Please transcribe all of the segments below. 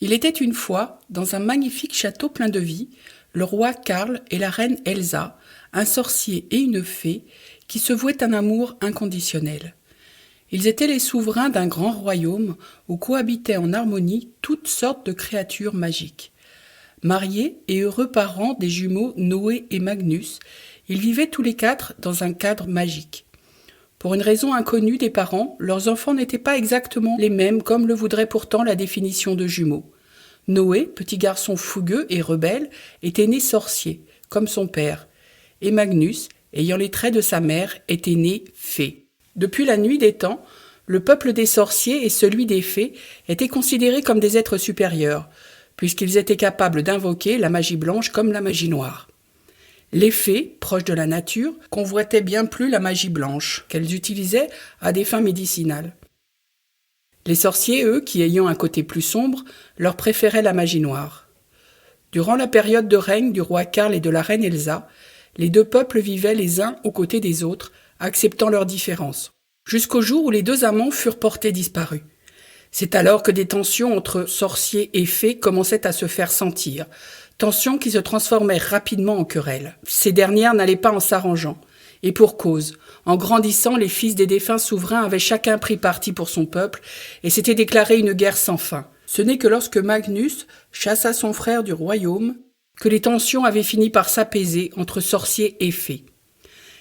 Il était une fois, dans un magnifique château plein de vie, le roi Karl et la reine Elsa, un sorcier et une fée, qui se vouaient un amour inconditionnel. Ils étaient les souverains d'un grand royaume où cohabitaient en harmonie toutes sortes de créatures magiques. Mariés et heureux parents des jumeaux Noé et Magnus, ils vivaient tous les quatre dans un cadre magique. Pour une raison inconnue des parents, leurs enfants n'étaient pas exactement les mêmes comme le voudrait pourtant la définition de jumeaux. Noé, petit garçon fougueux et rebelle, était né sorcier, comme son père, et Magnus, ayant les traits de sa mère, était né fée. Depuis la nuit des temps, le peuple des sorciers et celui des fées étaient considérés comme des êtres supérieurs, puisqu'ils étaient capables d'invoquer la magie blanche comme la magie noire. Les fées, proches de la nature, convoitaient bien plus la magie blanche, qu'elles utilisaient à des fins médicinales. Les sorciers, eux, qui ayant un côté plus sombre, leur préféraient la magie noire. Durant la période de règne du roi Karl et de la reine Elsa, les deux peuples vivaient les uns aux côtés des autres, acceptant leurs différences, jusqu'au jour où les deux amants furent portés disparus. C'est alors que des tensions entre sorciers et fées commençaient à se faire sentir, tensions qui se transformèrent rapidement en querelles. Ces dernières n'allaient pas en s'arrangeant, et pour cause. En grandissant, les fils des défunts souverains avaient chacun pris parti pour son peuple et s'était déclaré une guerre sans fin. Ce n'est que lorsque Magnus chassa son frère du royaume que les tensions avaient fini par s'apaiser entre sorciers et fées.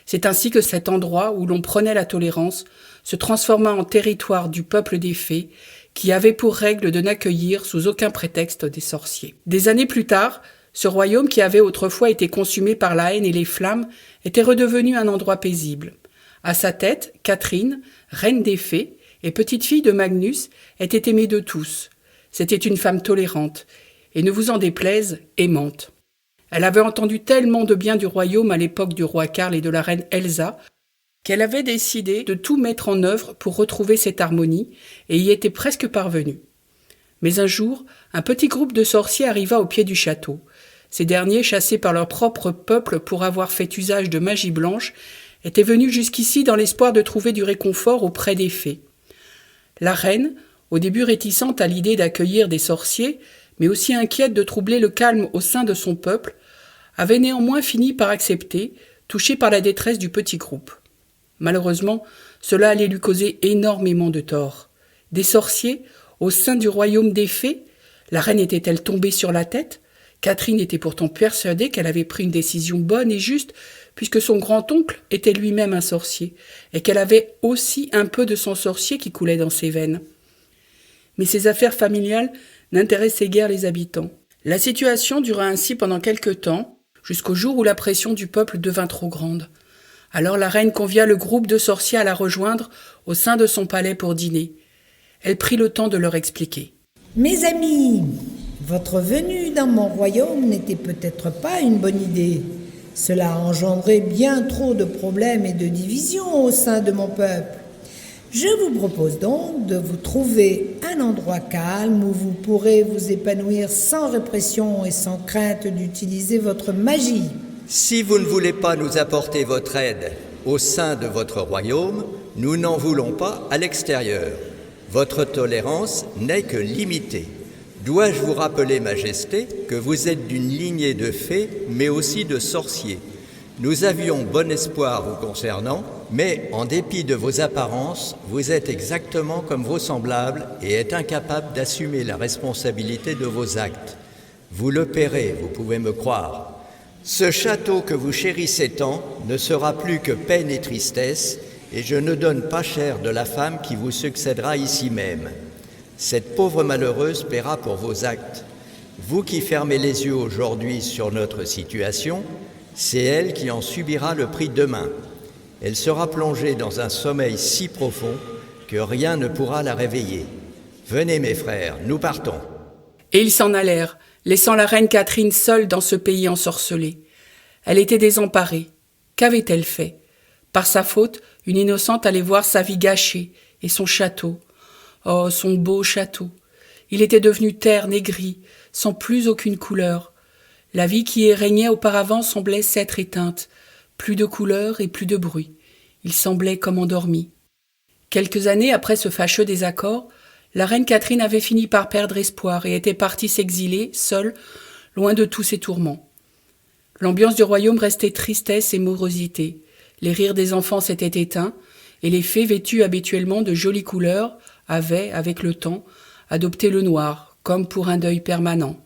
C'est ainsi que cet endroit où l'on prônait la tolérance se transforma en territoire du peuple des fées, qui avait pour règle de n'accueillir sous aucun prétexte des sorciers. Des années plus tard, ce royaume qui avait autrefois été consumé par la haine et les flammes était redevenu un endroit paisible. À sa tête, Catherine, reine des fées et petite-fille de Magnus, était aimée de tous. C'était une femme tolérante, et ne vous en déplaise, aimante. Elle avait entendu tellement de bien du royaume à l'époque du roi Karl et de la reine Elsa, qu'elle avait décidé de tout mettre en œuvre pour retrouver cette harmonie, et y était presque parvenue. Mais un jour, un petit groupe de sorciers arriva au pied du château. Ces derniers, chassés par leur propre peuple pour avoir fait usage de magie blanche, étaient venus jusqu'ici dans l'espoir de trouver du réconfort auprès des fées. La reine, au début réticente à l'idée d'accueillir des sorciers, mais aussi inquiète de troubler le calme au sein de son peuple, avait néanmoins fini par accepter, touchée par la détresse du petit groupe. Malheureusement, cela allait lui causer énormément de tort. Des sorciers, au sein du royaume des fées, la reine était-elle tombée sur la tête ? Catherine était pourtant persuadée qu'elle avait pris une décision bonne et juste, puisque son grand-oncle était lui-même un sorcier, et qu'elle avait aussi un peu de sang sorcier qui coulait dans ses veines. Mais ces affaires familiales n'intéressaient guère les habitants. La situation dura ainsi pendant quelque temps, jusqu'au jour où la pression du peuple devint trop grande. Alors la reine convia le groupe de sorciers à la rejoindre au sein de son palais pour dîner. Elle prit le temps de leur expliquer. « Mes amis, votre venue dans mon royaume n'était peut-être pas une bonne idée. Cela a engendré bien trop de problèmes et de divisions au sein de mon peuple. Je vous propose donc de vous trouver un endroit calme où vous pourrez vous épanouir sans répression et sans crainte d'utiliser votre magie. Si vous ne voulez pas nous apporter votre aide au sein de votre royaume, nous n'en voulons pas à l'extérieur. Votre tolérance n'est que limitée. Dois-je vous rappeler, Majesté, que vous êtes d'une lignée de fées, mais aussi de sorciers. Nous avions bon espoir vous concernant, mais en dépit de vos apparences, vous êtes exactement comme vos semblables et êtes incapables d'assumer la responsabilité de vos actes. Vous le paierez, vous pouvez me croire. Ce château que vous chérissez tant ne sera plus que peine et tristesse, et je ne donne pas cher de la femme qui vous succédera ici même. Cette pauvre malheureuse paiera pour vos actes. Vous qui fermez les yeux aujourd'hui sur notre situation, c'est elle qui en subira le prix demain. Elle sera plongée dans un sommeil si profond que rien ne pourra la réveiller. Venez mes frères, nous partons. » Et ils s'en allèrent, laissant la reine Catherine seule dans ce pays ensorcelé. Elle était désemparée. Qu'avait-elle fait ? Par sa faute, une innocente allait voir sa vie gâchée et son château. Oh, son beau château. Il était devenu terne et gris, sans plus aucune couleur. La vie qui y régnait auparavant semblait s'être éteinte. Plus de couleur et plus de bruit. Il semblait comme endormi. Quelques années après ce fâcheux désaccord, La reine Catherine avait fini par perdre espoir et était partie s'exiler, seule, loin de tous ses tourments. L'ambiance du royaume restait tristesse et morosité. Les rires des enfants s'étaient éteints, et les fées vêtues habituellement de jolies couleurs avaient, avec le temps, adopté le noir, comme pour un deuil permanent.